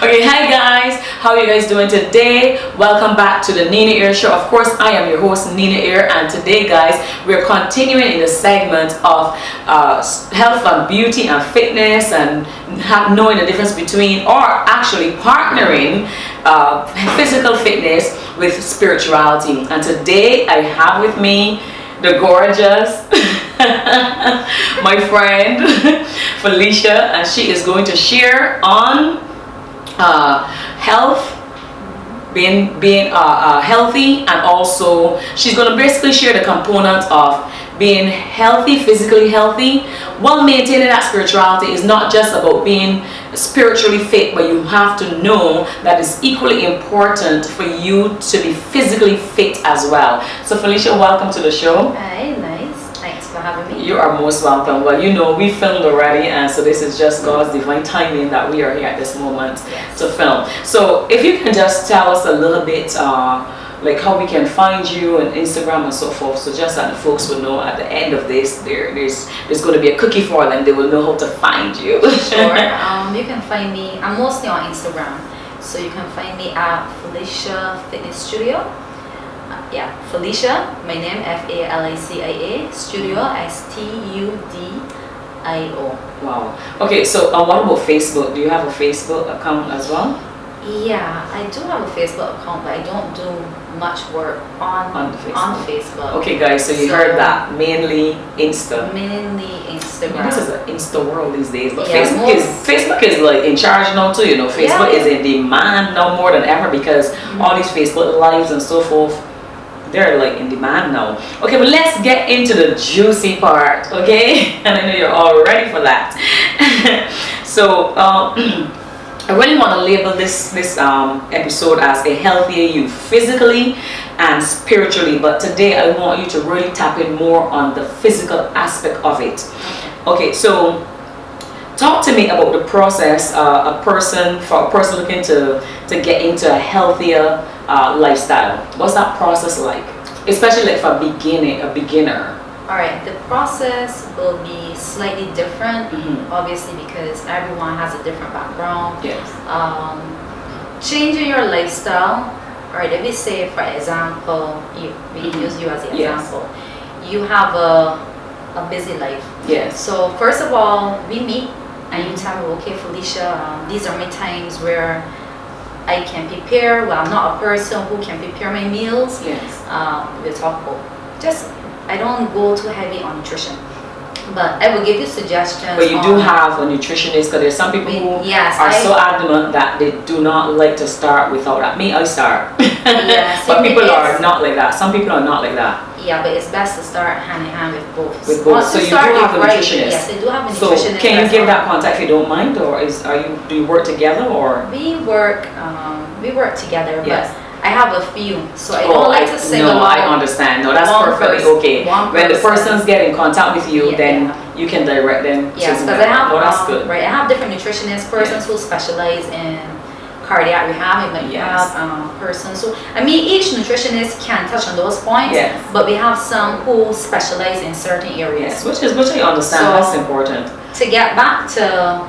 Okay, hi guys, how are you guys doing today? Welcome back to the Nina Ear Show. Of course, I am your host Nina Ear, and today guys, we're continuing in the segment of health and beauty and fitness, and knowing the difference between, or actually partnering physical fitness with spirituality. And today I have with me the gorgeous my friend Falicia, and she is going to share on health, being healthy, and also she's going to basically share the components of being healthy, physically healthy, while maintaining that spirituality. Is not just about being spiritually fit, but you have to know that it's equally important for you to be physically fit as well. So Falicia, welcome to the show. Hi, nice. Thanks for having me. You are most welcome. Well, you know, we filmed already, and so this is just God's divine timing that we are here at this moment to film. So if you can just tell us a little bit like how we can find you on Instagram and so forth, so just that the folks will know at the end of this there's going to be a cookie for them. They will know how to find you. Sure. You can find me, I'm mostly on Instagram, so you can find me at Falicia Fitness Studio. Yeah, Falicia, my name, Falicia, Studio, Studio. Wow. Okay, so what about Facebook? Do you have a Facebook account as well? Yeah, I do have a Facebook account, but I don't do much work on Facebook. Okay guys, so you heard that. Mainly Instagram. This is an Insta world these days, but Facebook is like in charge now too, you know. Facebook is in demand now more than ever, because all these Facebook lives and so forth, they're like in demand now. Okay, but let's get into the juicy part, okay? And I know you're all ready for that. So I really want to label this episode as a healthier you, physically and spiritually, but today I want you to really tap in more on the physical aspect of it. Okay, so talk to me about the process for a person looking to get into a healthier lifestyle. What's that process like, especially like for a beginner? Alright, the process will be slightly different, obviously, because everyone has a different background. Yes. Changing your lifestyle, alright, let me say, for example, we use you as the example. You have a busy life. Yes. So first of all, we meet and you tell me, okay, Falicia, these are my times where I can prepare. Well, I'm not a person who can prepare my meals. Yes. We'll talk about I don't go too heavy on nutrition, but I will give you suggestions. But you do have a nutritionist, because there's some people who are so adamant that they do not like to start without that. Me, I start. Yes, but people are not like that. Some people are not like that. Yeah, but it's best to start hand in hand with both. So you do have a nutritionist. Yes, I do have a nutritionist. So can you give that contact if you don't mind, or do you work together, or? We work together, yes. But I have a few, so I don't like to say. No, I understand. No, that's perfectly okay. When the persons get in contact with you, then you can direct them. Yes, because I have. That's good. Right, I have different nutritionists, persons who specialize in cardiac rehab, and have persons. So I mean, each nutritionist can touch on those points. Yes. But we have some who specialize in certain areas. Yes, which I understand. So that's important. To get back to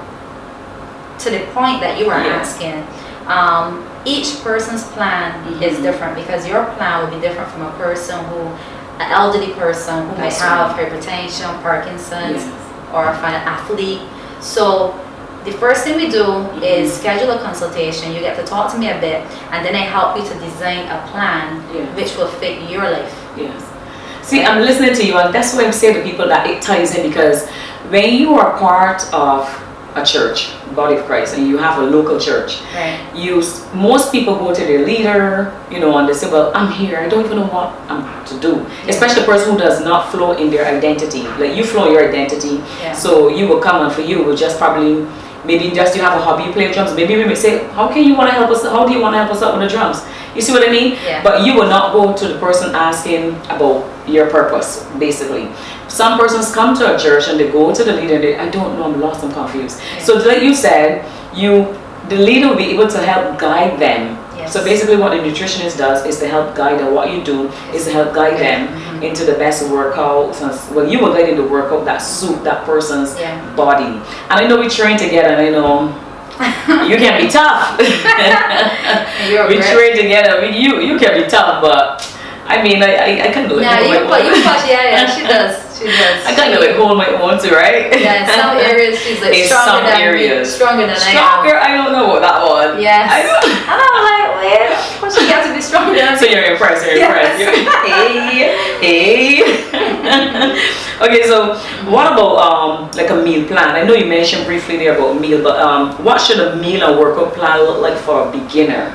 the point that you were asking. Each person's plan is different, because your plan will be different from a person an elderly person who might have hypertension, Parkinson's, or an athlete. So the first thing we do is schedule a consultation. You get to talk to me a bit, and then I help you to design a plan which will fit your life. Yes. See, I'm listening to you, and that's why I'm saying to people that it ties in, because when you are part of a church, body of Christ, and you have a local church, most people go to their leader, and they say, well, I'm here, I don't even know what I'm to do. Especially a person who does not flow in their identity. Like you flow in your identity, so you will come, and for you will just probably maybe just you have a hobby, you play drums. Maybe we may say, how do you want to help us out with the drums? You see what I mean? Yeah. But you will not go to the person asking about your purpose, basically. Some persons come to a church and they go to the leader and they, I don't know, I'm lost, I'm confused. Yeah. So like you said, the leader will be able to help guide them. Yes. So basically what the nutritionist does is to help guide them. What you do is to help guide them into the best workout. Well, you will guide in the workout that suit that person's body. And I know we train together, and I know you can be tough. We train together. I mean, you can be tough, but I mean, I kind of like she does. She does. I kind of like hold my own too, right? Yeah, in some areas she's like stronger than I am. Stronger, I don't know about that one. Yes. And I'm like, wait, well, she got to be stronger. So you're impressed, Hey. Okay, so what about like a meal plan? I know you mentioned briefly there about meal, but what should a meal and workout plan look like for a beginner?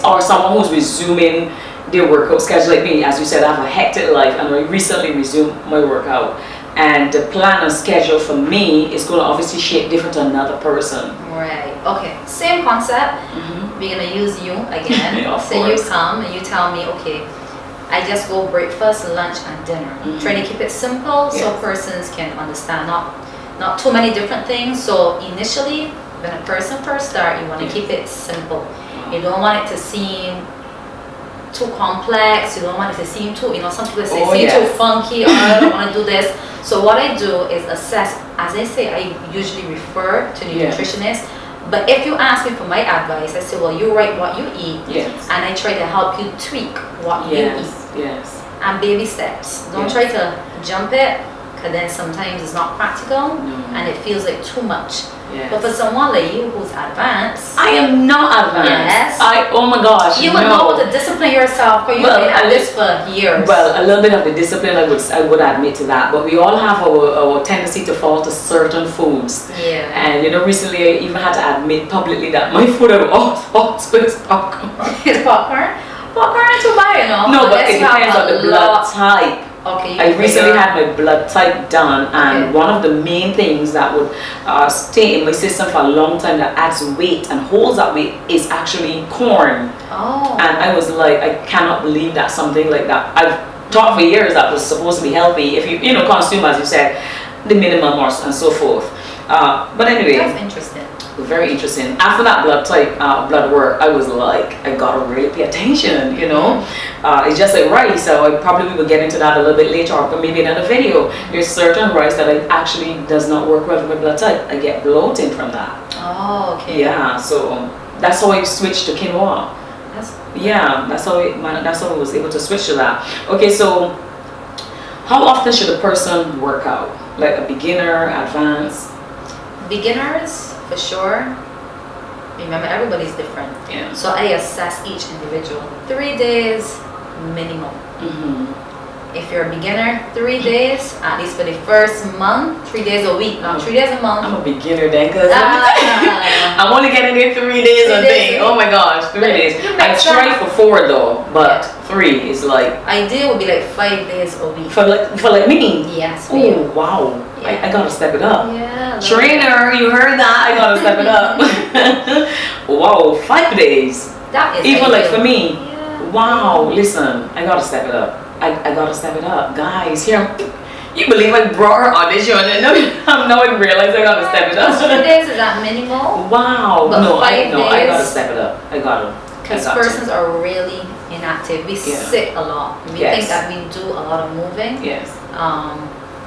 Or someone who's resuming their workout schedule like me? As you said, I have a hectic life and I recently resumed my workout, and the plan and schedule for me is going to obviously shape different to another person. Right. Okay. Same concept. We're gonna use you again. So you come and you tell me, okay, I just go breakfast, lunch, and dinner. Try to keep it simple so persons can understand. Not too many different things. So initially, when a person first start, you want to keep it simple. You don't want it to seem too complex. You don't want it to seem too, some people say too funky, or I don't want to do this. So what I do is assess. As I say, I usually refer to the nutritionist. But if you ask me for my advice, I say, well, you write what you eat, and I try to help you tweak what you eat. Yes. And baby steps. Don't try to jump it, because then sometimes it's not practical, and it feels like too much. Yes. But for someone like you who's advanced, I am not advanced. Yes. Oh my gosh. You would know how to discipline yourself, because you've been at this for years. Well, a little bit of the discipline, I would admit to that. But we all have our tendency to fall to certain foods. Yeah. And recently I even had to admit publicly that my food I always is popcorn. It's popcorn? Popcorn is too bad, No, but it depends on the blood type. Okay. I recently had my blood type done, and one of the main things that would stay in my system for a long time that adds weight and holds that weight is actually corn. Oh. And I was like, I cannot believe that something like that. I've thought for years that was supposed to be healthy if you consume, as you said, the minimum and so forth. But anyway. That's interesting. Very interesting. After that blood work, I was like, I gotta really pay attention, It's just like rice, so I probably will get into that a little bit later, or maybe another video. There's certain rice that actually does not work well with my blood type. I get bloating from that. Oh, okay. Yeah, so that's how I switched to quinoa. That's how I was able to switch to that. Okay, so how often should a person work out? Like a beginner, advanced? Beginners, for sure. Remember, everybody's different. Yeah. So I assess each individual. 3 days minimum. If you're a beginner, 3 days, at least for the first month, 3 days a week, not 3 days a month. I'm a beginner then, because I'm only getting there 3 days a day. Oh my gosh, 3 days. I try for 4 though, but 3 is like. Ideal would be like 5 days a week. For like me? Yes. Oh wow. Yeah. I gotta step it up. Yeah. Trainer, you heard that? I gotta step it up. Wow, 5 days. That is even ideal. like for me. Yeah. Wow, listen, I gotta step it up. I gotta step it up. Guys, here, you believe I brought her audition and now I realize I gotta step it up. 3 days is that minimal? Wow. But No, 5 I days, gotta step it up. I gotta. Because persons are really inactive. We sit a lot. We think that we do a lot of moving. Yes.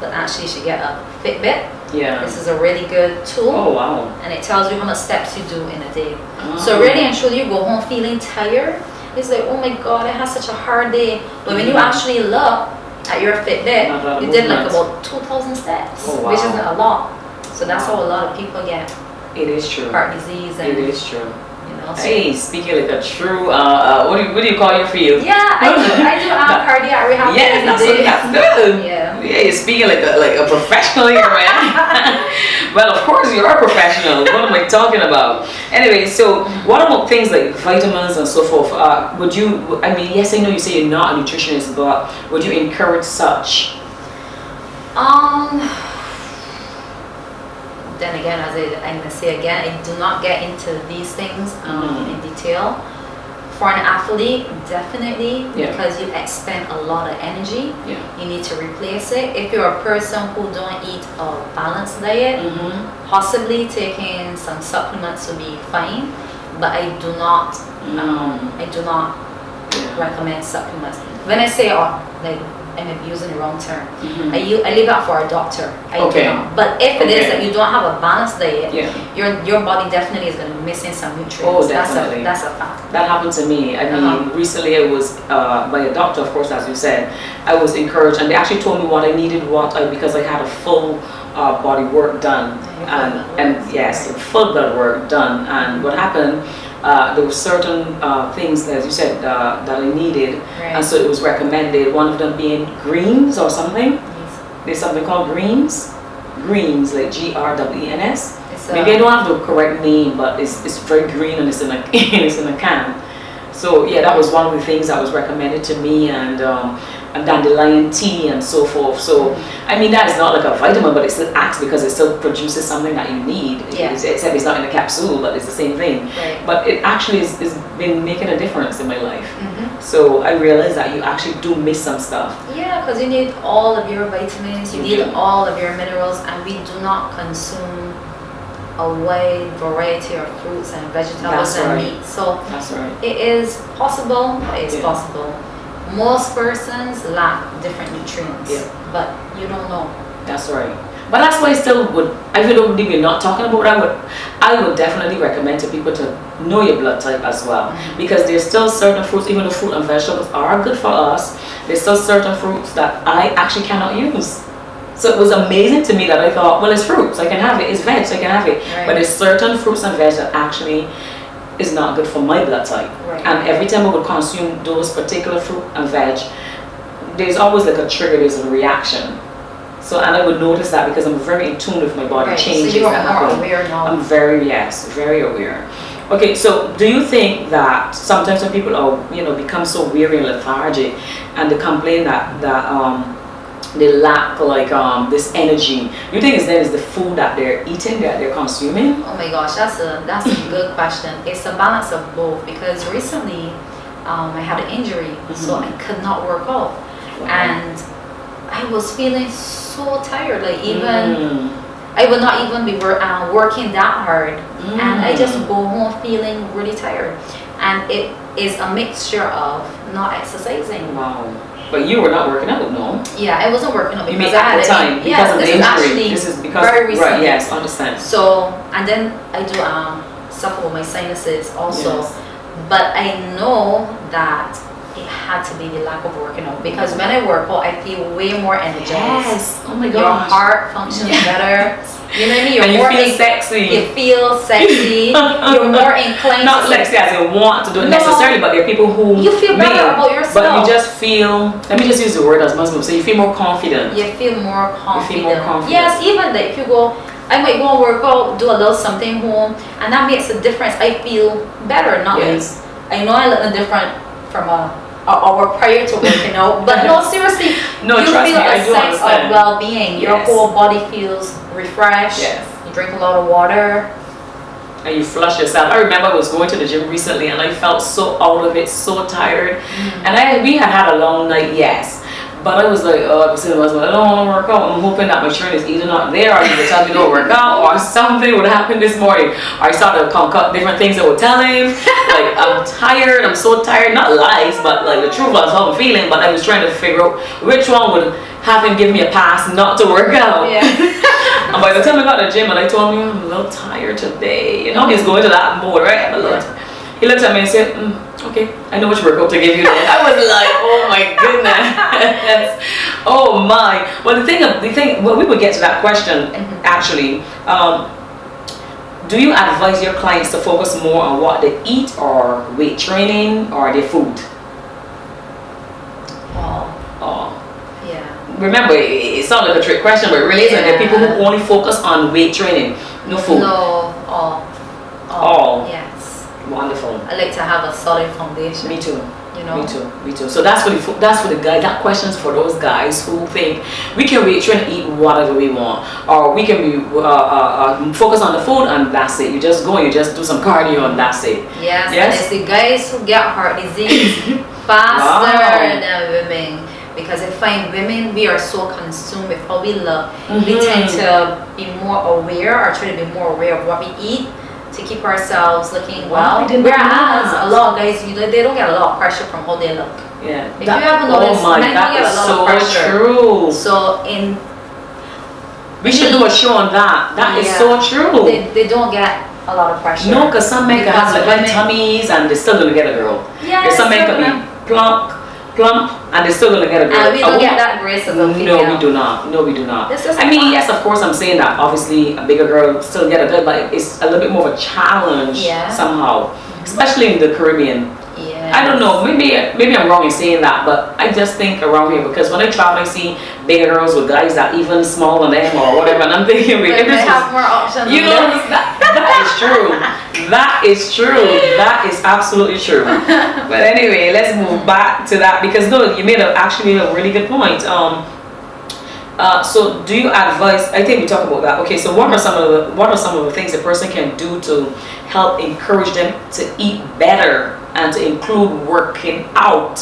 But actually you should get a Fitbit. Yeah. This is a really good tool. Oh wow. And it tells you how much steps you do in a day. So really and truly you go home feeling tired. It's like, oh my God, I had such a hard day. But when you actually look at your Fitbit, you did like about 2,000 steps, which isn't a lot. So that's how a lot of people get heart disease. And, it is true. So hey, speaking like a true, what do you call your field? Yeah, I do cardiac rehab. Yes, that's good. Yeah, you're speaking like a professional here, man. Well, of course you're a professional. What am I talking about? Anyway, so what about things like vitamins and so forth? Would you? I mean, yes, I know you say you're not a nutritionist, but would you encourage such? then again, as I'm going to say again, I do not get into these things in detail. For an athlete, definitely, because you expend a lot of energy, you need to replace it. If you're a person who don't eat a balanced diet, possibly taking some supplements would be fine, but I do not recommend supplements. When I say like, I'm using the wrong term, I leave that for a doctor. I do not. But if it is that you don't have a balanced diet, your body definitely is going to be missing some nutrients. Oh, definitely. That's a fact. That happened to me. I mean, recently I was by a doctor, of course, as you said. I was encouraged, and they actually told me what I needed, because I had a full body work done, and yes, full blood work done. And what happened? There were certain things, as you said, that I needed, and so it was recommended. One of them being greens or something. There's something called greens, like GREENS. Maybe I don't have the correct name, but it's very green and it's in a it's in a can. So yeah, that was one of the things that was recommended to me, and dandelion tea and so forth. So I mean, that is not like a vitamin, but it still acts because it still produces something that you need. Except it's not in a capsule, but it's the same thing. But it actually is been making a difference in my life. So I realized that you actually do miss some stuff. Yeah, because you need all of your vitamins, you need all of your minerals, and we do not consume a wide variety of fruits and vegetables and meat. So it is possible. It's possible. Most persons lack different nutrients, but you don't know. That's right. But that's why I still would, I don't think we're not talking about it, I would definitely recommend to people to know your blood type as well. Because there's still certain fruits, even though fruit and vegetables are good for us, there's still certain fruits that I actually cannot use. So it was amazing to me that I thought, well, it's fruits, I can have it, it's veg, I can have it. But there's certain fruits and veg that actually is not good for my blood type. And every time I would consume those particular fruit and veg, there's always like a trigger, there's a reaction. So, and I would notice that because I'm very in tune with my body changes so you're that more happen. Aware now. I'm very aware. Okay, so do you think that sometimes when people are, become so weary and lethargic, and they complain that they lack like this energy, you think it's the food that they're eating, that they're consuming? Oh my gosh, that's a good question. It's a balance of both, because recently I had an injury, so I could not work out, and I was feeling so tired. Like even I would not even be working that hard, and I just go home feeling really tired, and it is a mixture of not exercising. Wow. But you were not working out, no? Yeah, I wasn't working out because I had the time because of the injury. This is because very recent. Right, yes, understand. So, and then I do suffer with my sinuses also. But I know that it had to be the lack of working out, because when I work out, I feel way more energized. Yes. Oh my gosh. Your heart functions better. You know what I mean? And you feel sexy. You feel sexy. You're more inclined. Not sexy as you want to do it necessarily, but there are people who you feel better about yourself. But you just feel. Let me just use the word as Muslim. So you feel more confident. You feel more confident. You feel more confident. Yes, even that if you go, I might go and work out, do a little something home, and that makes a difference. I feel better. Not like I know I look different from or prior to working out, but no, seriously, no, you trust feel me, a sense of well-being. Your whole body feels refreshed. You drink a lot of water. And you flush yourself. I remember I was going to the gym recently, and I felt so out of it, so tired. And we had a long night, but I was like, I was saying to my husband, I don't want to work out. I'm hoping that my shirt is either not there, or either tell me don't work out, or something would happen this morning. Or I started to concoct different things I would tell him. Like, I'm tired, I'm so tired. Not lies, but like the truth was how I'm feeling. But I was trying to figure out which one would have him give me a pass not to work out. And by the time I got to the gym and I told him, I'm a little tired today. He's going to that mode, right? I'm a little tired. He looked at me and said, okay, I know which workout to give you then. I was like, oh my goodness. Oh my. Well, the thing, we would get to that question actually. Do you advise your clients to focus more on what they eat, or weight training, or their food? Remember, it sounds like a trick question, but it really isn't. There are people who only focus on weight training, no food. No, all. All. Yes. Wonderful. I like to have a solid foundation. Me too. You know? Me too. So that's for the guy. That question's for those guys who think we can be trying to eat whatever we want, or we can be focus on the food and that's it. You just go and you just do some cardio and that's it. Yes. And it's the guys who get heart disease faster than women, because I find women, we are so consumed with what we love. We tend to be more aware, or try to be more aware of what we eat, to keep ourselves looking well. Whereas a lot of guys, they don't get a lot of pressure from how they look. Yeah. If you haven't noticed, men don't get a lot of pressure. True. So we should do a show on that. That is so true. They don't get a lot of pressure. No, because some men can have like tummies and they're still gonna get a girl. Yeah. There's some men can be plump, and they're still gonna get a girl. And we don't get that grace as a female. No, we do not. No, we do not. I mean, yes, of course, I'm saying that. Obviously, a bigger girl still get a girl, but it's a little bit more of a challenge somehow, especially in the Caribbean. Yeah. I don't know. Maybe I'm wrong in saying that, but I just think around here, because when I travel, I see bigger girls with guys that even smaller than them or whatever, and I'm thinking, they have more options. You know, that is true. That is true. That is absolutely true. But anyway, let's move back to that, because no, you made actually a really good point. So do you advise? I think we talk about that. Okay, so what are some of the things a person can do to help encourage them to eat better and to include working out?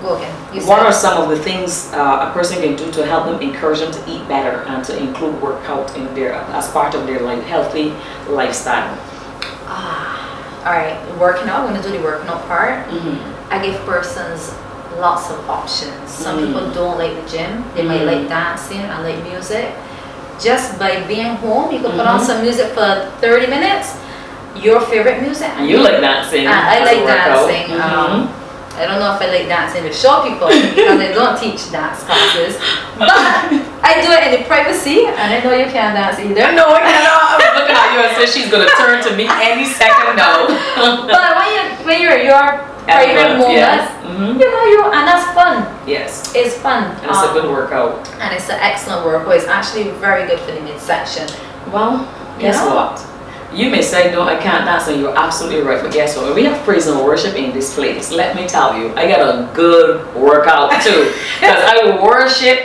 Go again. What are some of the things a person can do to help them encourage them to eat better and to include workout in their as part of their healthy lifestyle? All right, working out. I'm going to do the working out part. I give persons lots of options. Some people don't like the gym. They might like dancing and like music. Just by being home, you can put on some music for 30 minutes. Your favorite music. And you like dancing. I like dancing. I don't know if I like dancing to show people, because I don't teach dance classes, but I do it in the privacy, and I know you can't dance either. No, I cannot. I was looking at you and said she's gonna turn to me any second now. But when you're your private moment, and that's fun. Yes, it's fun. And it's a good workout, and it's an excellent workout. It's actually very good for the midsection. Well, guess what? You may say, no, I can't dance, and you're absolutely right, but guess what? We have praise and worship in this place. Let me tell you, I get a good workout too. Because I worship.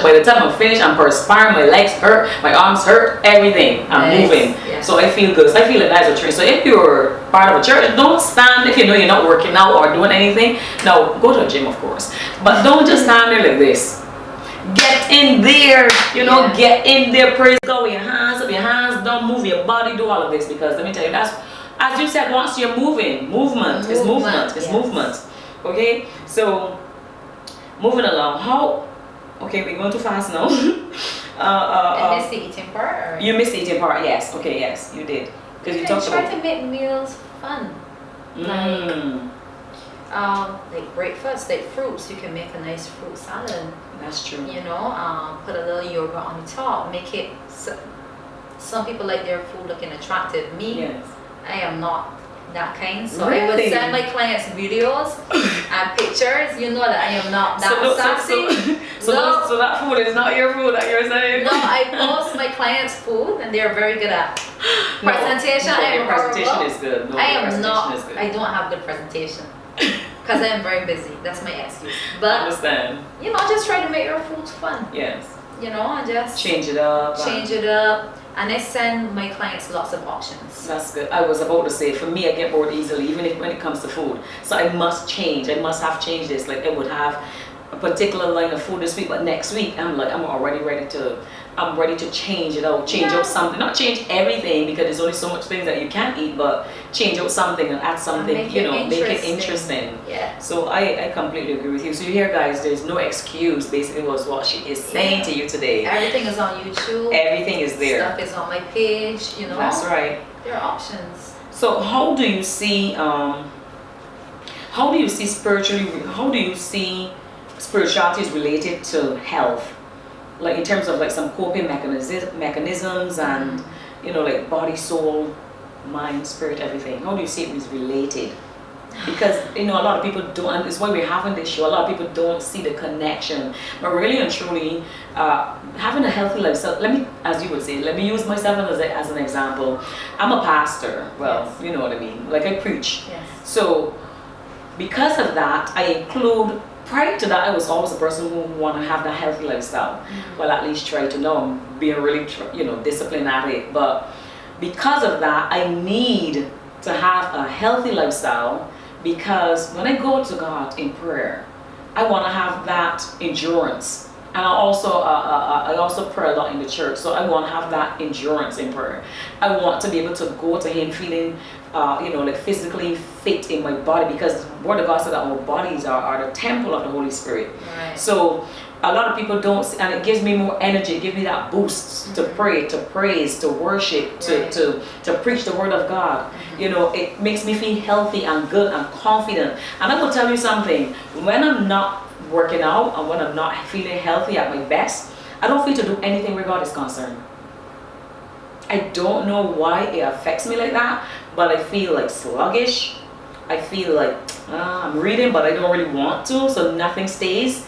By the time I'm finished, I'm perspiring, my legs hurt, my arms hurt, everything. I'm moving. Yeah. So I feel good. So I feel like that's a trend. So if you're part of a church, don't stand if you know you're not working out or doing anything. No, go to a gym, of course. But don't just stand there like this. Get in there, get in there, praise God with your hands up, your hands down, move your body, do all of this, because let me tell you, that's, as you said, once you're moving, movement is movement, okay? So, moving along, okay, we're going too fast now. I missed the eating part? You missed the eating part, yes, okay, yes, you did. Because you talked about... try to make meals fun. Like breakfast, like fruits, you can make a nice fruit salad. That's true. Put a little yogurt on the top. Make it. Some people like their food looking attractive. Me, I am not that kind. So I would send my clients videos and pictures. You know that I am not that sassy. So that food is not your food that you're saying? No, I post my clients' food, and they are very good at presentation. Your presentation is good. I am not. I don't have good presentation. Because I am very busy. That's my excuse. But I understand. Just try to make your food fun. Yes. And just change it up. And I send my clients lots of options. That's good. I was about to say, for me, I get bored easily, even when it comes to food. So I must change. I must have changed this. Like I would have a particular line of food this week, but next week I'm already ready to change it out, change out something, not change everything, because there's only so much things that you can't eat, but change out something and add something, make it interesting. Yeah. So I completely agree with you. So you hear, guys, there's no excuse, basically, was what she is saying to you today. Everything is on YouTube. Everything is there. Stuff is on my page, That's right. There are options. So how do you see spirituality is related to health? Like in terms of like some coping mechanisms and like body, soul, mind, spirit, everything. How do you see it is related? Because a lot of people don't, and it's why we're having this show. A lot of people don't see the connection. But really and truly, having a healthy lifestyle. As you would say, let me use myself as an example. I'm a pastor. Well, you know what I mean. Like I preach. Yes. So because of that, I include, prior to that, I was always a person who want to have that healthy lifestyle. Well, at least try to know I'm being really, disciplined at it. But because of that, I need to have a healthy lifestyle, because when I go to God in prayer, I want to have that endurance. And I also pray a lot in the church, so I want to have that endurance in prayer. I want to be able to go to Him feeling, like physically fit in my body, because the Word of God said that our bodies are the temple of the Holy Spirit. Right. So a lot of people don't, and it gives me more energy, it gives me that boost to pray, to praise, to worship, to preach the Word of God. It makes me feel healthy and good and confident. And I will tell you something, when I'm not working out and when I'm not feeling healthy at my best, I don't feel to do anything where God is concerned. I don't know why it affects me like that, but I feel like sluggish. I feel like I'm reading, but I don't really want to, so nothing stays.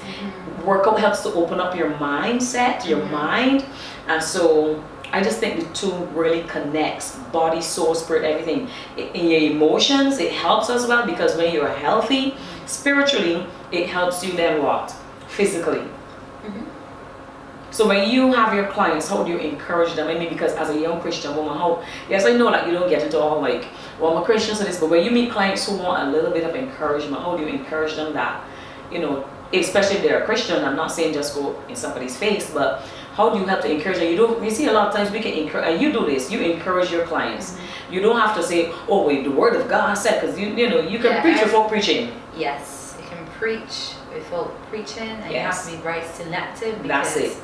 Workout helps to open up your mindset, your mind, and so I just think the two really connects, body, soul, spirit, everything. In your emotions, it helps as well, because when you're healthy spiritually, it helps you then what? Physically. So when you have your clients, how do you encourage them? I mean, because as a young Christian woman, yes, I know that you don't get into all like, well, I'm a Christian, so this, but when you meet clients who want a little bit of encouragement, how do you encourage them that, especially if they're a Christian? I'm not saying just go in somebody's face, but how do you help to encourage them? You see a lot of times we can encourage, and you do this, you encourage your clients. You don't have to say, oh wait, the Word of God said, because you can preach without preaching. Yes, you can preach without preaching, and you have to be very selective, because that's it.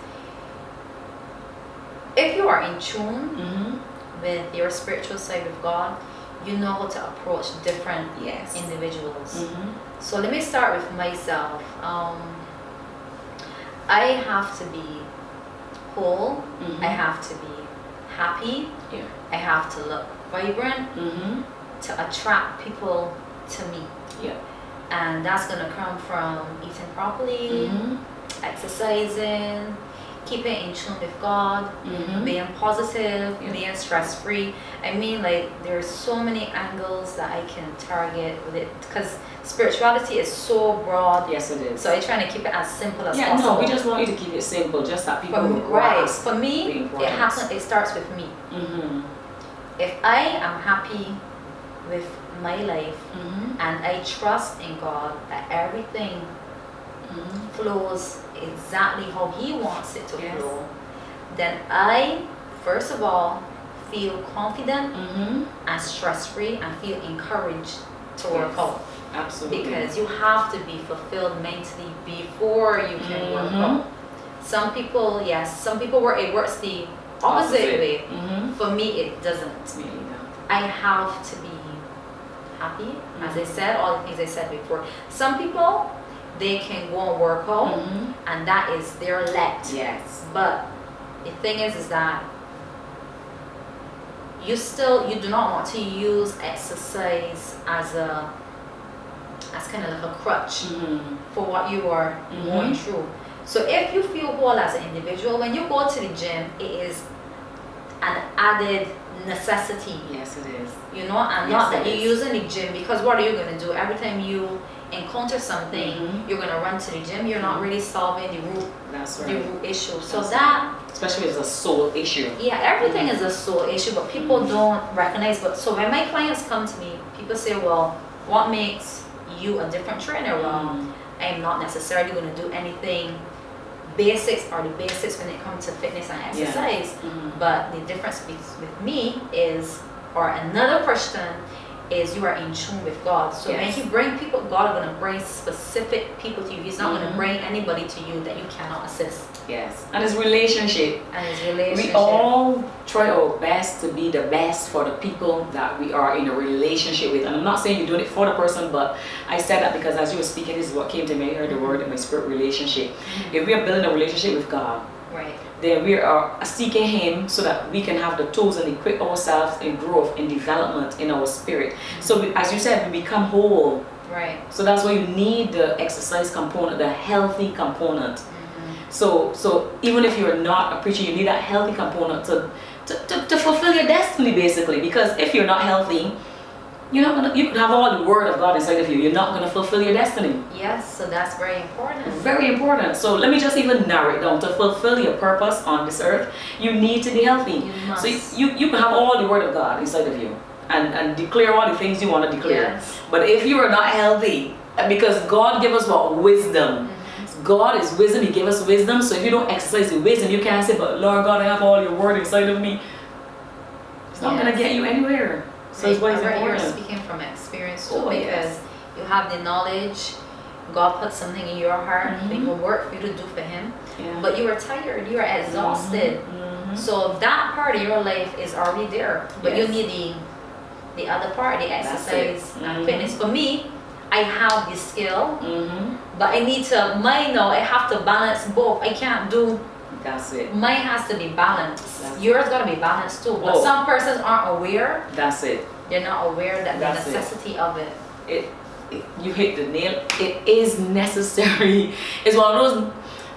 If you are in tune with your spiritual side of God, you know how to approach different individuals. So let me start with myself. I have to be whole. I have to be happy. I have to look vibrant to attract people to me. And that's going to come from eating properly, exercising, keeping in tune with God, being positive, being stress-free. I mean, like, there's so many angles that I can target with it, because spirituality is so broad. Yes, it is. So I try to keep it as simple as possible. No, we just want you to keep it simple, just that people will right. grasp. For me, it starts with me. If I am happy with my life and I trust in God that everything flows exactly how He wants it to flow, then I, first of all, feel confident and stress-free and feel encouraged to work out. Absolutely. Because you have to be fulfilled mentally before you can work out. Some people, it works the opposite way. For me, it doesn't. I have to be happy, as I said, all the things I said before. Some people, they can go and work out, and that is their elect. Yes. But the thing is that you do not want to use exercise as kind of like a crutch for what you are going through. So if you feel whole as an individual, when you go to the gym, it is an added necessity. Yes, it is. And not that you're using the gym, because what are you going to do? Every time you encounter something, you're going to run to the gym. You're not really solving the root issue. So especially if it's a soul issue. Yeah, everything is a soul issue, but people don't recognize. But so when my clients come to me, people say, well, what makes you a different trainer? Well, I'm not necessarily going to do anything basics when it comes to fitness and exercise. But the difference with me is, or another person, is you are in tune with God. So when you bring people, God is going to bring specific people to you. He's not going to bring anybody to you that you cannot assist. Yes. And his relationship. We all try our best to be the best for the people that we are in a relationship with. And I'm not saying you're doing it for the person, but I said that because as you were speaking, this is what came to me. I heard the word in my spirit, relationship. If we are building a relationship with God, then we are seeking Him so that we can have the tools and equip ourselves in growth, in development in our spirit. So as you said, we become whole. So that's why you need the exercise component, the healthy component. So even if you're not a preacher, you need that healthy component to fulfill your destiny, basically. Because if you're not healthy, you're not gonna, you can have all the word of God inside of you. You're not gonna fulfill your destiny. Yes, so that's very important. Very important. So let me just even narrow it down. To fulfill your purpose on this earth, you need to be healthy. You must. So you can have all the word of God inside of you and declare all the things you want to declare. Yes. But if you are not healthy, because God gave us what? Wisdom. God is wisdom. He gave us wisdom. So if you don't exercise the wisdom, you can't say, but Lord God, I have all your word inside of me. It's not going to get you anywhere. So it's why it's important. You're speaking from experience too, because yes. you have the knowledge. God put something in your heart, He will work for you to do for Him. Yeah. But you are tired, you are exhausted. So that part of your life is already there. But you need the other part, the exercise and fitness. For me, I have the skill, but I need to, mine now, I have to balance both. I can't do, that's it. mine has to be balanced. Yours got to be balanced too. But some persons aren't aware. That's it. They're not aware that That's the necessity of it. You hit the nail. It is necessary. It's one of those,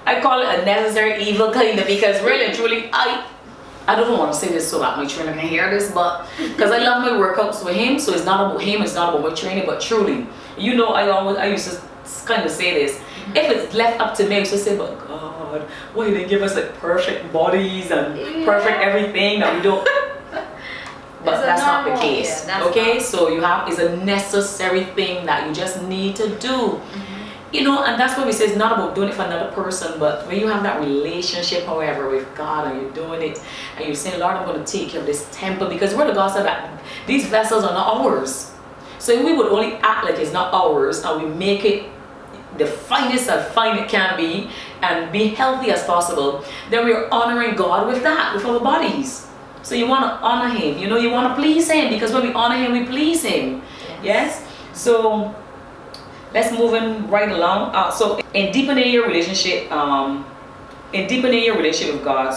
I call it a necessary evil kind of, because really and truly, I don't want to say this so that my trainer can hear this, but because I love my workouts with him, so it's not about him, it's not about my training, but truly, you know, I used to kind of say this, if it's left up to me, I used to say, but God, why did they give us like perfect bodies and perfect everything that we don't, but that's not the case, okay? So you have, it's a necessary thing that you just need to do. You know, and that's what we say, it's not about doing it for another person, but when you have that relationship, however, with God, and you're doing it, and you're saying, Lord, I'm going to take care of this temple, because the word of God said that these vessels are not ours. So if we would only act like it's not ours, and we make it the finest as fine it can be, and be healthy as possible, then we're honoring God with that, with our bodies. So you want to honor Him, you know, you want to please Him, because when we honor Him, we please Him. Yes? So let's move in right along. So in deepening your relationship, with God,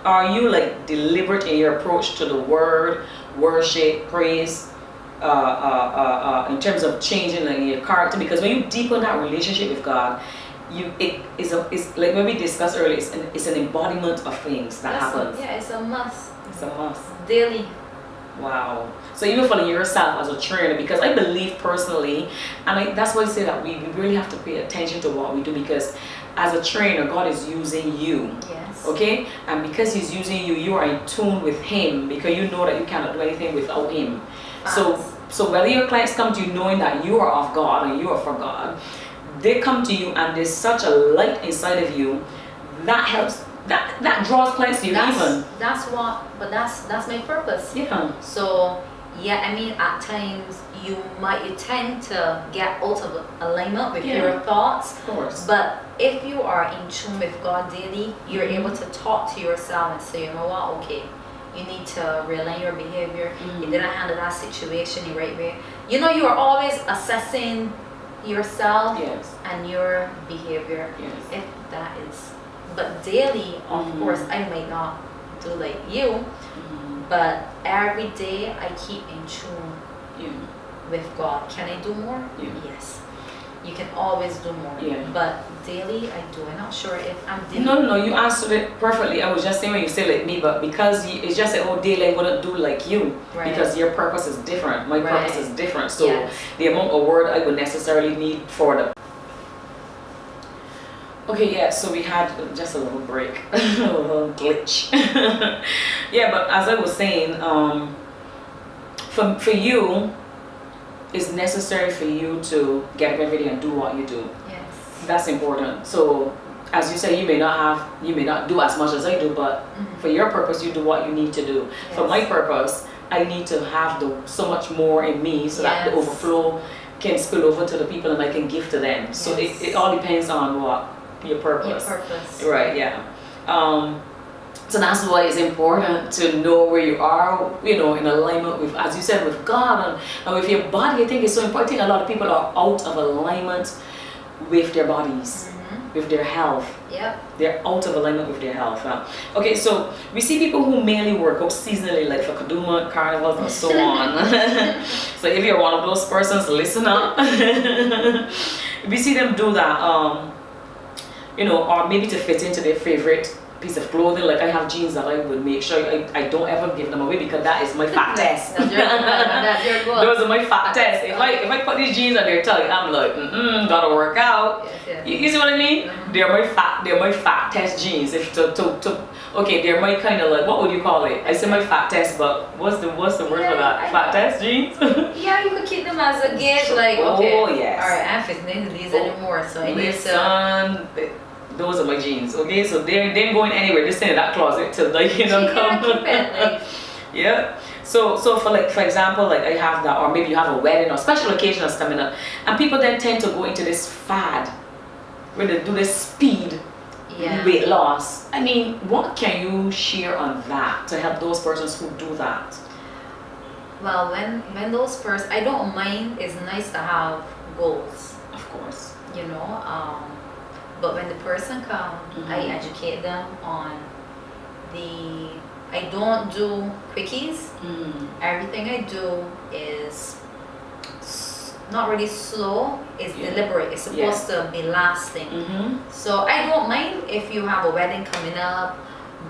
are you like deliberate in your approach to the word, worship, praise, in terms of changing like your character? Because when you deepen that relationship with God, it's like when we discussed earlier, it's an embodiment of things that happens. It's a must. It's a must. Daily. Wow. So even for yourself as a trainer, because I believe personally, and that's why I say that we really have to pay attention to what we do, because as a trainer, God is using you. Yes. Okay? And because He's using you, you are in tune with Him, because you know that you cannot do anything without Him. So whether your clients come to you knowing that you are of God and you are for God, they come to you and there's such a light inside of you that helps. That draws clients to you. That's my purpose. Yeah. So I mean, at times you tend to get out of alignment with your thoughts. Of course. But if you are in tune with God daily, you're able to talk to yourself and say, you know what, okay, you need to realign your behavior. You didn't handle that situation the right way. You know, you are always assessing yourself and your behavior. Yes. If that is. But daily, of course, I might not do like you, but every day I keep in tune with God. Can I do more? Yes. You can always do more. But daily, I do. I'm not sure if I'm daily. No, you answered it perfectly. I was just saying when you say like me, but because it's just like, daily I'm going to do like you. Right. Because your purpose is different. My purpose is different. So the amount of word I would necessarily need for the. Okay, so we had just a little break, a little glitch. But as I was saying, for you, it's necessary for you to get up every day and do what you do. Yes. That's important. So, as you say, you may not do as much as I do, but for your purpose, you do what you need to do. Yes. For my purpose, I need to have so much more in me so that the overflow can spill over to the people and I can give to them. Yes. So it all depends on what? Your purpose. Right, so that's why it's important to know where you are, in alignment with, as you said, with God and with your body. I think it's so important. I think a lot of people are out of alignment with their bodies, with their health. They're out of alignment with their health. Okay, so we see people who mainly work out seasonally, like for Kaduma, carnivals, and so on. So if you're one of those persons, listen up. We see them do that. Or maybe to fit into their favorite piece of clothing. Like I have jeans that I would make sure I don't ever give them away, because that is my fat test. That's That's your goal. Those are my fat tests. If I put these jeans on their tummy, I'm like, gotta work out. Yes. You see what I mean? Mm-hmm. They're my fat test jeans. If okay, they're my kind of like, what would you call it? I say my fat test, but what's the word for that? Fat test jeans? Yeah, you could keep them as a gauge, like, okay, all right, I'm fitting into these anymore, so I need to. Those are my jeans. Okay, so they're going anywhere. Just in that closet till like keep it, yeah. So for example, like I have that, or maybe you have a wedding or special occasion that's coming up, and people then tend to go into this fad where they do this speed weight loss. I mean, what can you share on that to help those persons who do that? Well, when those persons, I don't mind. It's nice to have goals, of course. You know, but when the person comes, I educate them on I don't do quickies. Everything I do is not really slow, it's deliberate, it's supposed to be lasting. So I don't mind if you have a wedding coming up,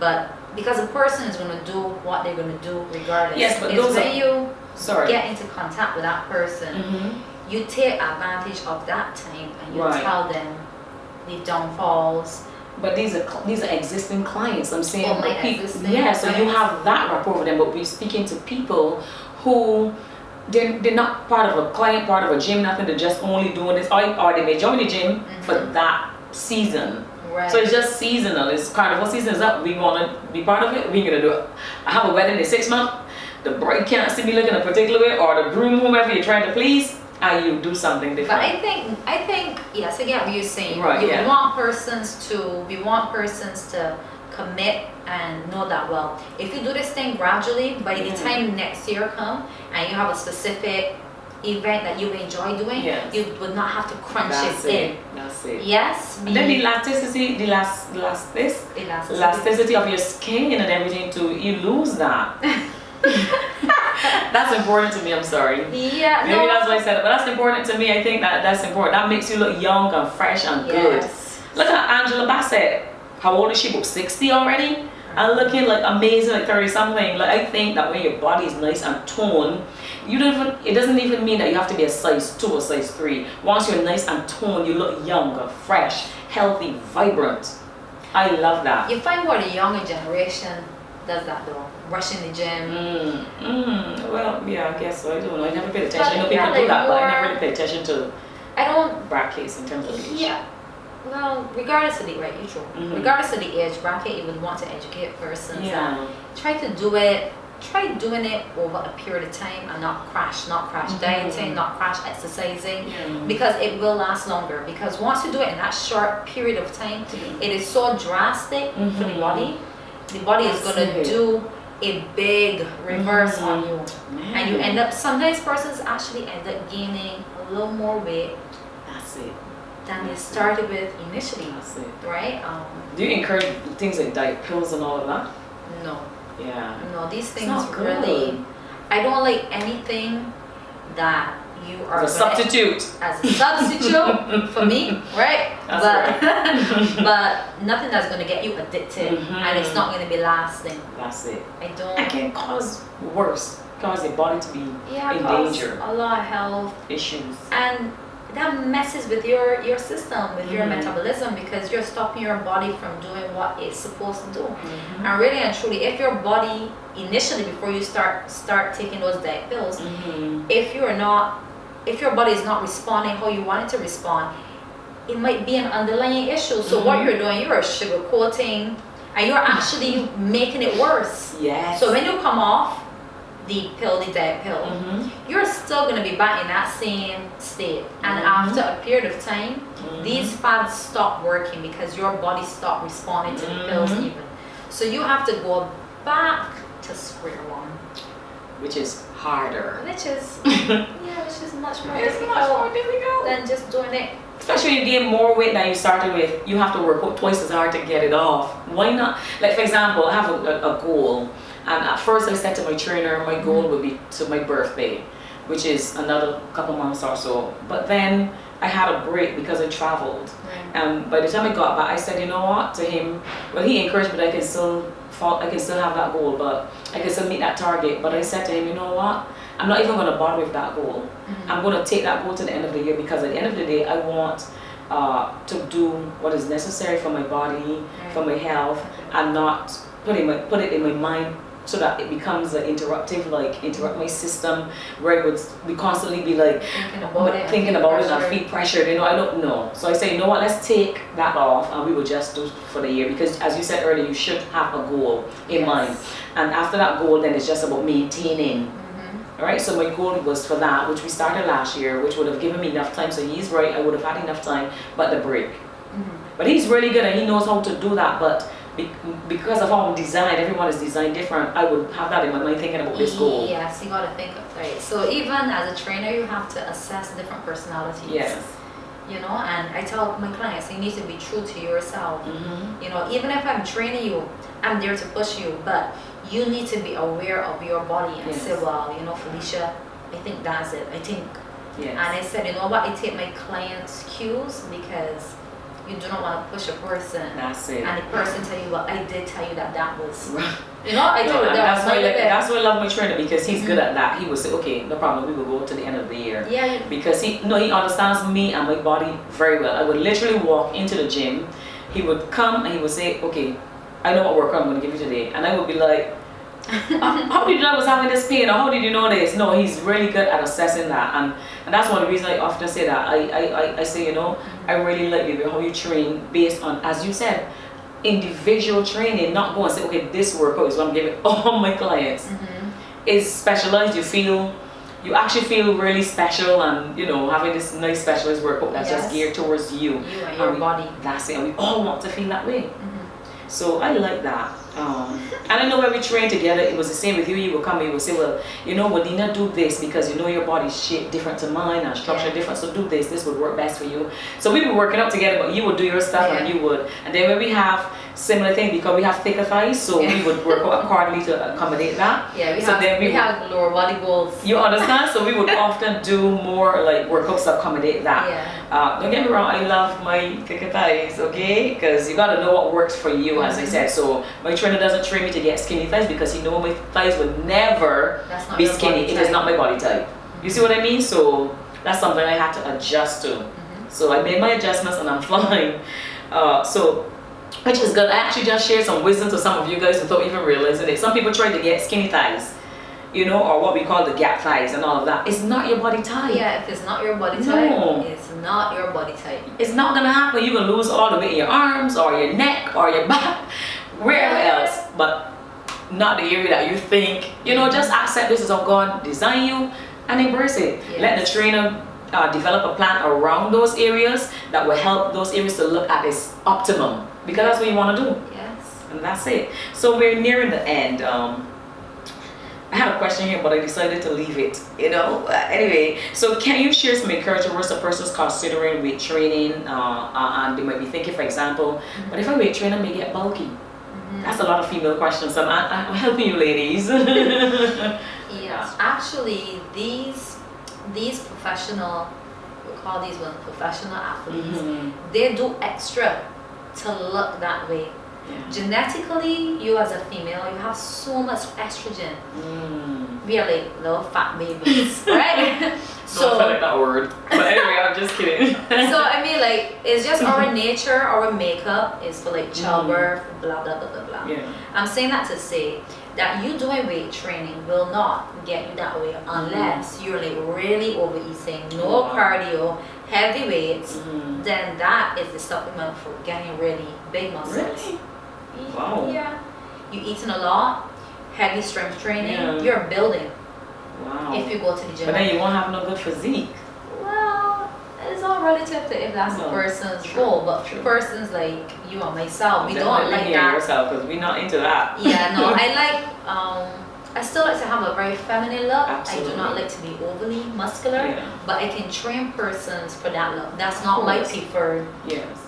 but because a person is going to do what they're going to do regardless. Yes, but it's when you get into contact with that person, you take advantage of that time and you tell them the downfalls. But these are existing clients. I'm saying, my existing so you have that rapport with them. But we're speaking to people who they're not part of a client, part of a gym, nothing. They're just only doing this, or they may join the gym for that season. Right. So it's just seasonal. It's carnival season is up. We want to be part of it. We're gonna do it. I have a wedding in 6 months. The bride can't see me looking a particular way, or the groom, whomever you're trying to please. You do something different. But I think yes, I get what you're saying. Right, we want persons to commit and know that, well, if you do this thing gradually, by the time next year come and you have a specific event that you enjoy doing, you would not have to crunch it in. That's it. Yes. And then the elasticity, elasticity of your skin and everything too, you lose that. That's important to me. I'm sorry. Yeah. Maybe that's why I said it, but that's important to me. I think that's important. That makes you look young and fresh and good. Look at Angela Bassett. How old is she? About 60 already, and looking like amazing, like 30 something. Like I think that when your body is nice and toned, it doesn't even mean that you have to be a size 2 or size 3. Once you're nice and toned, you look younger, fresh, healthy, vibrant. I love that. You find what the younger generation does that though, rushing the gym. Well, yeah, I guess so. I don't know. I never paid attention. I know people do that, but I never really paid attention to brackets in terms of age. Yeah. Well, regardless of the regardless of the age bracket, you would want to educate persons. Try doing it over a period of time and not crash dieting, not crash exercising, because it will last longer. Because once you do it in that short period of time, it is so drastic for the body. The body is going to do a big reverse on you, and you end up, sometimes persons actually end up gaining a little more weight than they started with initially. Right? Do you encourage things like diet pills and all of that? No. Yeah. No, these things really, I don't like anything that you are as a substitute for me, right? That's but nothing that's going to get you addicted, and it's not going to be lasting. That's it. It can cause your body to be in danger. A lot of health issues, and that messes with your system, with your metabolism, because you're stopping your body from doing what it's supposed to do. And really and truly, if your body initially, before you start taking those diet pills, if your body is not responding how you want it to respond, it might be an underlying issue. So what you're doing, you're sugarcoating, and you're actually making it worse. Yes. So when you come off the diet pill, you're still going to be back in that same state. And after a period of time, these fads stop working because your body stopped responding to the pills even. So you have to go back to square one. Which is harder. Which is much more difficult than just doing it. Especially when you gain more weight than you started with, you have to work out twice as hard to get it off. Why not? Like for example, I have a goal. And at first I said to my trainer, my goal would be to my birthday, which is another couple months or so. But then I had a break because I traveled. And by the time I got back, I said, you know what, to him, well, he encouraged me that I can still have that goal, but I can still meet that target. But I said to him, you know what, I'm not even going to bother with that goal. I'm going to take that goal to the end of the year, because at the end of the day, I want to do what is necessary for my body, for my health, and not put it in my mind so that it becomes an interrupt my system, where it would be constantly be like thinking about it and feel pressured. I don't know. So I say, you know what, let's take that off, and we will just do for the year, because as you said earlier, you should have a goal in mind, and after that goal, then it's just about maintaining. All right, so my goal was for that, which we started last year, which would have given me enough time. So he's right, I would have had enough time, but the break. But he's really good, and he knows how to do that. But because of how I'm designed, everyone is designed different. I would have that in my mind thinking about this goal. Yes, you got to think of it. So even as a trainer, you have to assess different personalities. Yes. And I tell my clients, you need to be true to yourself. Even if I'm training you, I'm there to push you, but you need to be aware of your body and say, well, Falicia, I think that's it. I think. Yes. And I said, you know what? I take my clients' cues, because you do not want to push a person. That's it. And the person tell you, well, I did tell you that was. That's why I love my trainer, because he's good at that. He will say, okay, no problem, we will go to the end of the year. Yeah. Because he understands me and my body very well. I would literally walk into the gym. He would come and he would say, okay, I know what workout I'm going to give you today. And I would be like, how did you know I was having this pain, or how did you know this? No, he's really good at assessing that, and that's one of the reasons I often say that. I say, I really like the way how you train based on, as you said, individual training, not go and say, okay, this workout is what I'm giving all my clients. It's specialized. You actually feel really special, and having this nice specialized workout that's just geared towards you and your body. That's it, and we all want to feel that way. So I like that. And I know when we train together, it was the same with you. You will come and you will say, well, Nina, do this, because your body's shaped different to mine and structured different, so do this would work best for you. So we were working out together, but you would do your stuff and you would. And then when we have similar things, because we have thicker thighs, so we would work out accordingly to accommodate that. Yeah, we have lower body goals. You understand? So we would often do more like workouts to accommodate that. Yeah. Don't get me wrong, I love my thicker thighs, okay? Because you got to know what works for you, as I said. So my trainer doesn't train me to get skinny thighs, because he knows my thighs would never be skinny. It is not my body type. You see what I mean? So that's something I had to adjust to. So I made my adjustments and I'm fine. Which is good. I actually just shared some wisdom to some of you guys without even realizing it. Some people try to get skinny thighs, or what we call the gap thighs and all of that. It's not your body type. Yeah, if it's not your body type, it's not your body type. It's not gonna happen. You're gonna lose all the weight in your arms or your neck or your back, wherever else, but not the area that you think. Just accept this is how God designed you and embrace it. Let the trainer develop a plan around those areas that will help those areas to look at its optimum, because that's what you want to do. Yes. And that's it. So we're nearing the end. I had a question here, but I decided to leave it. Anyway, so can you share some encouraging words to persons considering weight training, and they might be thinking, for example, but if I weight train, I may get bulky. That's a lot of female questions. So I'm helping you, ladies. Yes, actually, these professional, we call these ones professional athletes, they do extra to look that way. Genetically, you as a female, you have so much estrogen. We are like little fat babies, right? So I like that word, but anyway, I'm just kidding. So I mean, like, it's just our nature, our makeup is for like childbirth, blah blah blah blah blah. I'm saying that to say that you doing weight training will not get you that way unless you're like really overeating, no cardio, heavy weights. Then that is the supplement for getting really big muscles. Really? Wow. Yeah. You eating a lot, heavy strength training, you're building. Wow. If you go to the gym. But then you won't have no good physique. Well, it's all relative to if that's the person's goal. But for persons like you and myself, we don't like that. Yourself, because we're not into that. Yeah, no, I like. I still like to have a very feminine look. Absolutely. I do not like to be overly muscular, but I can train persons for that look. That's not my preferred.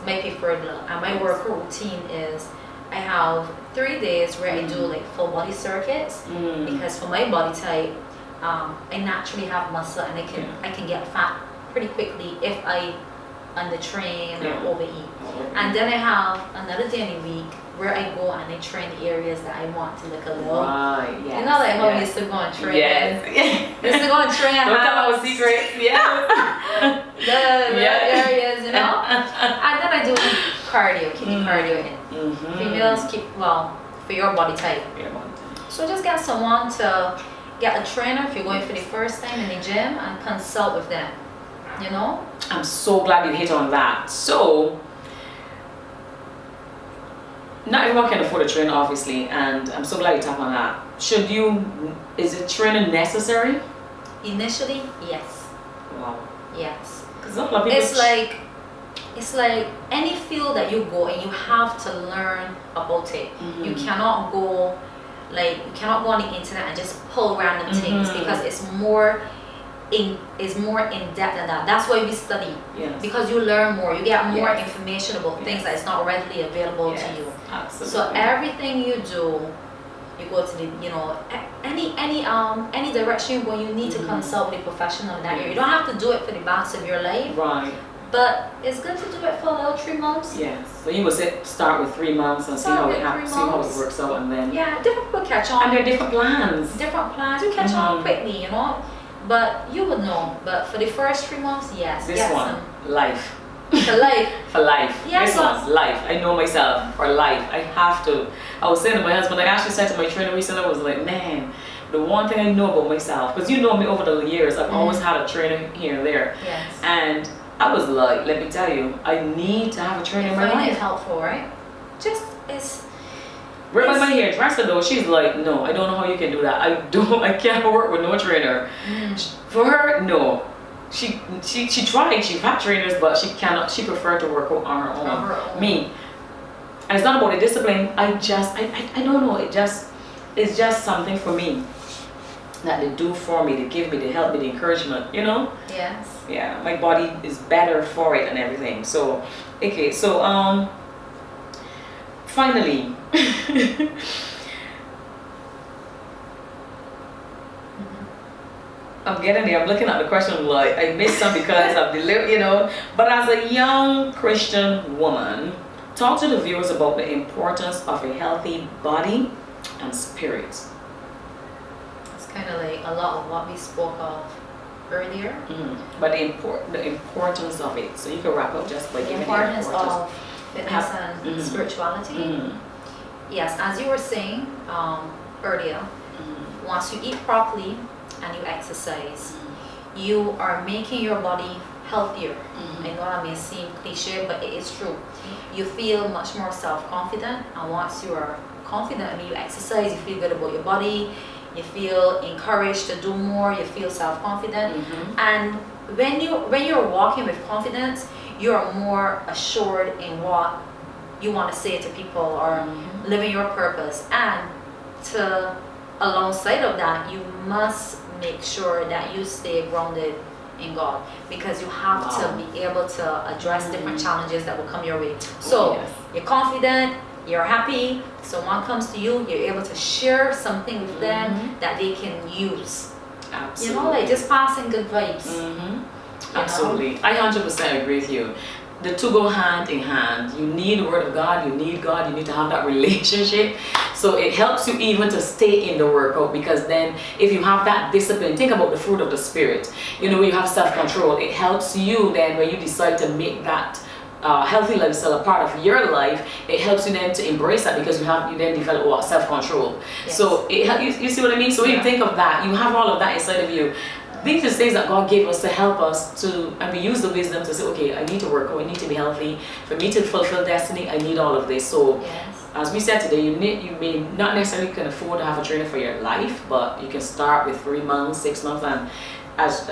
My preferred look. And my workout routine is I have 3 days where I do like full body circuits because for my body type, I naturally have muscle and I can get fat pretty quickly if I on the train Yeah. or overeat. And then I have another day in the week where I go and I train the areas that I want to look a little. Right, yes. You know, like how we yes. used to go and train. Yes. Used to go and train. Don't tell our secrets. Yeah. The Yeah. areas, you know. And then I do cardio, keep the cardio in. Mm-hmm. Females keep, well, for your body type. Yeah, man. So just get someone to get a trainer if you're going for the first time in the gym and consult with them. You know? I'm so glad you hit on that. So, not everyone can afford a trainer, obviously, and I'm so glad you tapped on that. Is a trainer necessary? Initially, yes. Wow. Yes. Because a lot of people. It's like any field that you go and you have to learn about it. You cannot go on the internet and just pull random things because it's more in depth than that. That's why we study. Yes. Because you learn more, you get more Yes. information about things that is not readily available to you. Absolutely. So everything you do, you go to the, you know, any direction you go, you need to consult with a professional in that area. You don't have to do it for the balance of your life, Right. but it's good to do it for a little 3 months. Yes. So you would start with 3 months and see how it happens, see how it works out, and then. Yeah, different people catch on. And there are different plans. Different plans. You catch on quickly, you know. But you would know. But for the first 3 months, yes. This one, life. For life. For life. Yes. This one's life. I know myself. For life. I have to. I was saying to my husband, I actually said to my trainer recently, I was like, man, the one thing I know about myself, because you know me over the years, I've always had a trainer here and there. Yes. And I was like, let me tell you, I need to have a trainer in my Find it life. helpful, right? Just it's. Right by my hairdresser though, she's like, no, I don't know how you can do that. I can't work with no trainer. For her, no. She tried, she had trainers, but she preferred to work on her own. Me. And it's not about the discipline, I don't know, it's just something for me that they do for me, they give me, they help me, the encouragement, you know? Yes. Yeah, my body is better for it and everything. So, okay, so finally, I'm getting there. I'm looking at the question like I missed some because of the you know. But as a young Christian woman, talk to the viewers about the importance of a healthy body and spirit. It's kind of like a lot of what we spoke of earlier. But the importance of it. So you can wrap up just by The giving importance the importance. of fitness and spirituality. Yes, as you were saying earlier, once you eat properly and you exercise, you are making your body healthier. I know that may seem cliche, but it is true. You feel much more self-confident, and once you are confident and you exercise, you feel good about your body, you feel encouraged to do more, you feel self-confident. And when you're walking with confidence, you're more assured in what you want to say to people or living your purpose. And alongside of that, you must make sure that you stay grounded in God, because you have to be able to address different challenges that will come your way. So you're confident, you're happy, someone comes to you, you're able to share something with them that they can use. Absolutely. You know, like just passing good vibes. Absolutely. I 100% agree with you. The two go hand in hand. You need the word of God, you need God, you need to have that relationship. So it helps you even to stay in the workout, because then if you have that discipline, think about the fruit of the spirit. You know, when you have self-control, it helps you then when you decide to make that healthy lifestyle a part of your life. It helps you then to embrace that, because you then develop self-control. So you see what I mean? So when you think of that, you have all of that inside of you. These are things that God gave us to help us and we use the wisdom to say, okay, I need to work out, I need to be healthy. For me to fulfill destiny, I need all of this. So as we said today, you may not necessarily can afford to have a trainer for your life, but you can start with 3 months, 6 months, and as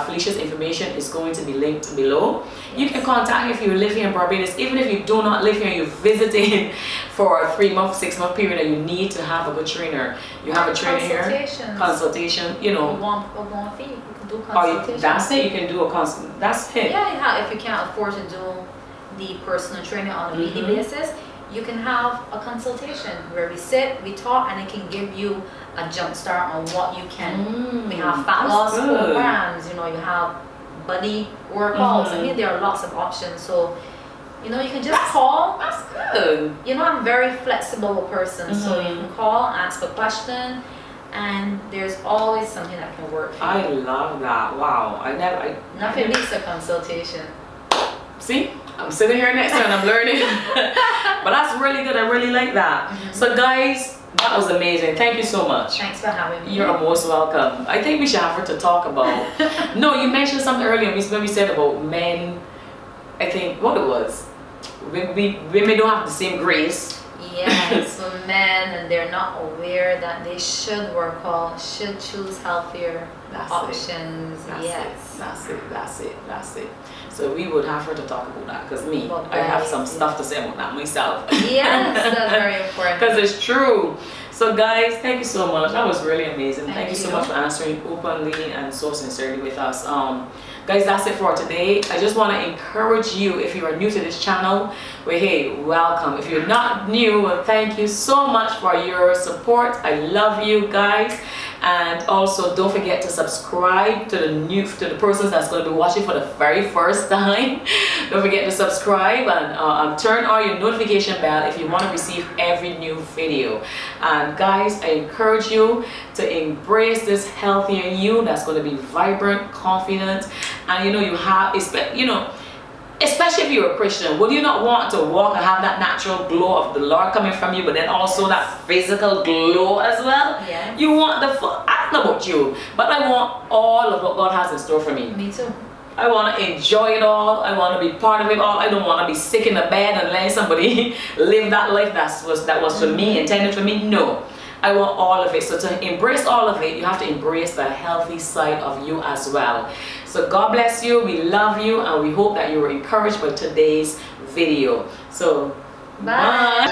Felicia's information is going to be linked below. You can contact her if you live here in Barbados. Even if you do not live here, you're visiting for a 3 month, 6 month period, and you need to have a good trainer. You have a trainer here. Consultation. You know. One fee. You can do consultation. That's it. You can do a consult. That's it. Yeah. If you can't afford to do the personal trainer on a weekly basis, you can have a consultation where we sit, we talk, and it can give you a jump start on what you can. We have fat loss programs, you know, you have buddy workouts. I mean, there are lots of options. So, you know, you can just call. That's good. You know, I'm a very flexible person, so you can call, ask a question, and there's always something that can work for you. I love that. Wow. Nothing beats a consultation. See, I'm sitting here next to you and I'm learning. But that's really good. I really like that. So guys, that was amazing. Thank you so much. Thanks for having me. You're most welcome. I think we should have her to talk about. No, you mentioned something earlier when we said about men. I think what it was. Women don't have the same grace. Yes, for men, and they're not aware that they should work out, should choose healthier options. That's it. So we would have her to talk about that, because I have some stuff to say about that myself. Yes, that's very important. Because it's true. So guys, thank you so much. That was really amazing. Thank you so you. much for answering openly and so sincerely with us. Guys, that's it for today. I just want to encourage you, if you are new to this channel, well, hey, welcome. If you're not new, well, thank you so much for your support. I love you guys. And also don't forget to subscribe to the persons that's going to be watching for the very first time. Don't forget to subscribe and turn on your notification bell if you want to receive every new video. And guys, I encourage you to embrace this healthier you that's going to be vibrant, confident, and especially if you're a Christian, would you not want to walk and have that natural glow of the Lord coming from you, but then also that physical glow as well? Yeah. You want I don't know about you, but I want all of what God has in store for me. Me too. I want to enjoy it all. I want to be part of it all. I don't want to be sick in the bed and letting somebody live that life that was for me, intended for me. No. I want all of it. So to embrace all of it, you have to embrace the healthy side of you as well. So God bless you. We love you, and we hope that you were encouraged by today's video. So bye.